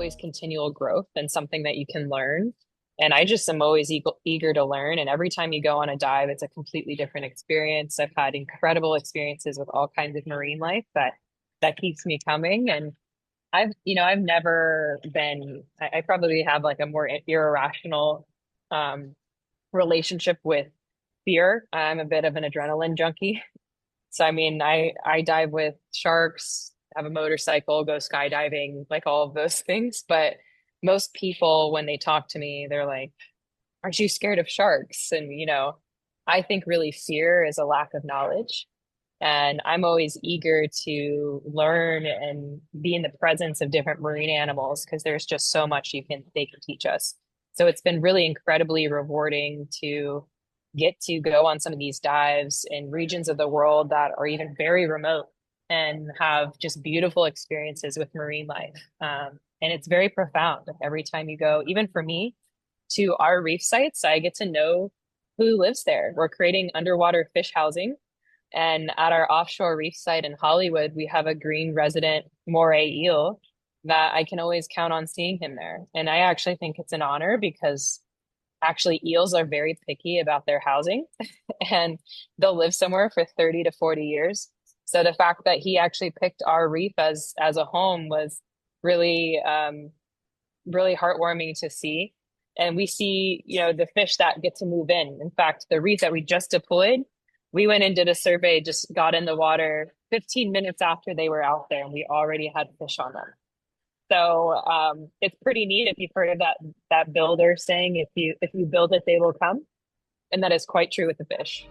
always continual growth and something that you can learn. And I just am always eager to learn. And every time you go on a dive, it's a completely different experience. I've had incredible experiences with all kinds of marine life that keeps me coming. And I've never been, I probably have like a more irrational um, relationship with fear. I'm a bit of an adrenaline junkie. So I mean, I dive with sharks, have a motorcycle, go skydiving, like all of those things. But most people, when they talk to me, they're like, "Aren't you scared of sharks?" And I think really fear is a lack of knowledge. And I'm always eager to learn and be in the presence of different marine animals because there's just so much they can teach us. So it's been really incredibly rewarding to get to go on some of these dives in regions of the world that are even very remote and have just beautiful experiences with marine life. And it's very profound. Like every time you go, even for me, to our reef sites, I get to know who lives there. We're creating underwater fish housing. And at our offshore reef site in Hollywood, we have a green resident moray eel that I can always count on seeing him there. And I actually think it's an honor because actually eels are very picky about their housing and they'll live somewhere for 30 to 40 years. So the fact that he actually picked our reef as a home was really really heartwarming to see. And we see, the fish that get to move in. In fact, the reef that we just deployed, we went and did a survey, just got in the water 15 minutes after they were out there, and we already had fish on them. So it's pretty neat if you've heard of that builder saying, if you build it, they will come. And that is quite true with the fish.